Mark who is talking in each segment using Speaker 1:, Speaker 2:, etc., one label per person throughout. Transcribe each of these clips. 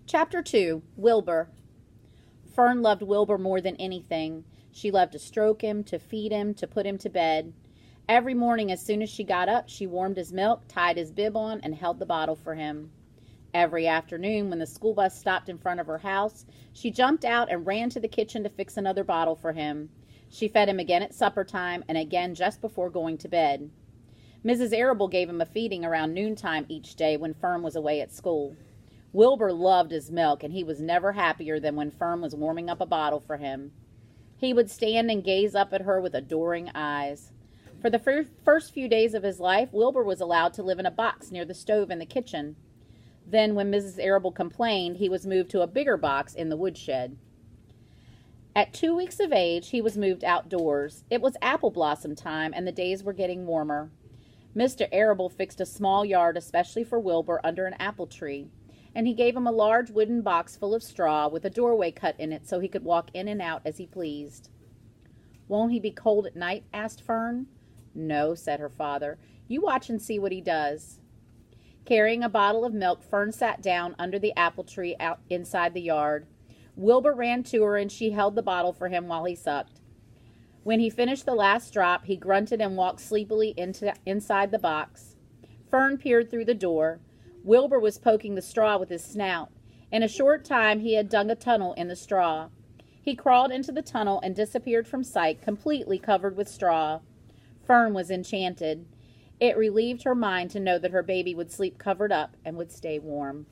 Speaker 1: Chapter 2, Wilbur. Fern loved Wilbur more than anything. She loved to stroke him, to feed him, to put him to bed. Every morning as soon as she got up, she warmed his milk, tied his bib on, and held the bottle for him. Every afternoon, when the school bus stopped in front of her house, she jumped out and ran to the kitchen to fix another bottle for him. She fed him again at supper time and again just before going to bed. Mrs. Arable gave him a feeding around noontime each day when Fern was away at school. Wilbur loved his milk, and he was never happier than when Fern was warming up a bottle for him. He would stand and gaze up at her with adoring eyes. For the first few days of his life, Wilbur was allowed to live in a box near the stove in the kitchen. Then, when Mrs. Arable complained, he was moved to a bigger box in the woodshed. At 2 weeks of age, he was moved outdoors. It was apple blossom time, and the days were getting warmer. Mr. Arable fixed a small yard especially for Wilbur under an apple tree, and he gave him a large wooden box full of straw with a doorway cut in it so he could walk in and out as he pleased. "Won't he be cold at night?" asked Fern. "No," said her father. "You watch and see what he does." Carrying a bottle of milk, Fern sat down under the apple tree out inside the yard. Wilbur ran to her, and she held the bottle for him while he sucked. When he finished the last drop, he grunted and walked sleepily inside the box. Fern peered through the door. Wilbur was poking the straw with his snout. In a short time, he had dug a tunnel in the straw. He crawled into the tunnel and disappeared from sight, completely covered with straw. Fern was enchanted. It relieved her mind to know that her baby would sleep covered up and would stay warm.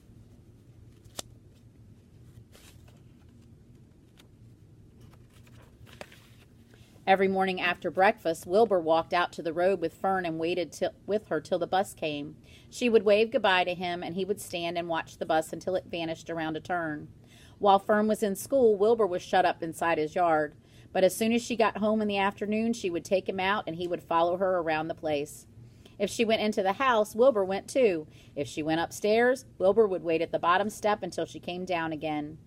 Speaker 1: Every morning after breakfast, Wilbur walked out to the road with Fern and waited with her till the bus came. She would wave goodbye to him, and he would stand and watch the bus until it vanished around a turn. While Fern was in school, Wilbur was shut up inside his yard. But as soon as she got home in the afternoon, she would take him out, and he would follow her around the place. If she went into the house, Wilbur went too. If she went upstairs, Wilbur would wait at the bottom step until she came down again.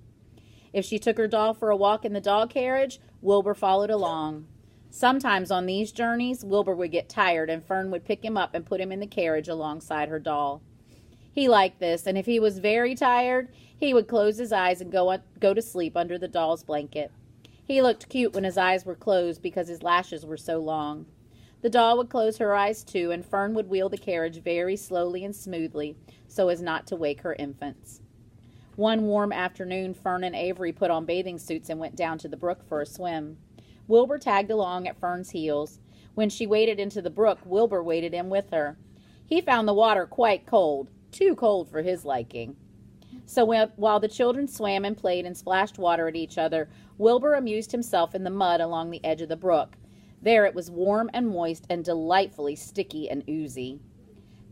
Speaker 1: If she took her doll for a walk in the dog carriage, Wilbur followed along. Sometimes on these journeys, Wilbur would get tired, and Fern would pick him up and put him in the carriage alongside her doll. He liked this, and if he was very tired, he would close his eyes and go to sleep under the doll's blanket. He looked cute when his eyes were closed because his lashes were so long. The doll would close her eyes too, and Fern would wheel the carriage very slowly and smoothly so as not to wake her infants. One warm afternoon, Fern and Avery put on bathing suits and went down to the brook for a swim. Wilbur tagged along at Fern's heels. When she waded into the brook, Wilbur waded in with her. He found the water quite cold, too cold for his liking. So while the children swam and played and splashed water at each other, Wilbur amused himself in the mud along the edge of the brook. There it was warm and moist and delightfully sticky and oozy.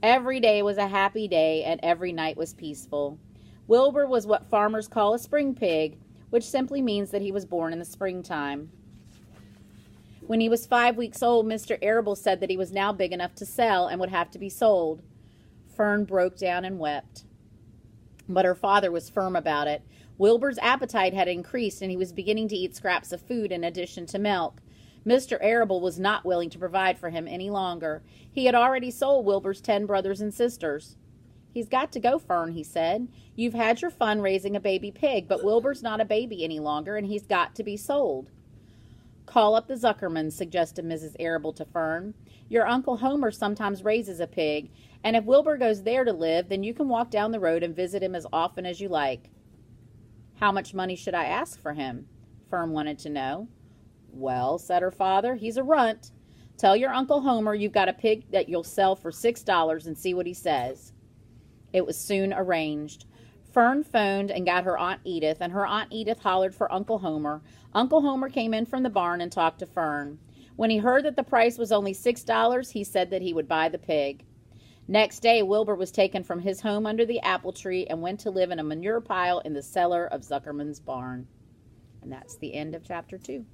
Speaker 1: Every day was a happy day, and every night was peaceful. Wilbur was what farmers call a spring pig, which simply means that he was born in the springtime. When he was 5 weeks old, Mr. Arable said that he was now big enough to sell and would have to be sold. Fern broke down and wept. But her father was firm about it. Wilbur's appetite had increased, and he was beginning to eat scraps of food in addition to milk. Mr. Arable was not willing to provide for him any longer. He had already sold Wilbur's 10 brothers and sisters. "He's got to go, Fern," he said. "You've had your fun raising a baby pig, but Wilbur's not a baby any longer, and he's got to be sold." "Call up the Zuckermans," suggested Mrs. Arable to Fern. "Your Uncle Homer sometimes raises a pig, and if Wilbur goes there to live, then you can walk down the road and visit him as often as you like." "How much money should I ask for him?" Fern wanted to know. "Well," said her father, "he's a runt. Tell your Uncle Homer you've got a pig that you'll sell for $6 and see what he says." It was soon arranged. Fern phoned and got her Aunt Edith, and her Aunt Edith hollered for Uncle Homer. Uncle Homer came in from the barn and talked to Fern. When he heard that the price was only $6, he said that he would buy the pig. Next day, Wilbur was taken from his home under the apple tree and went to live in a manure pile in the cellar of Zuckerman's barn. And that's the end of chapter 2.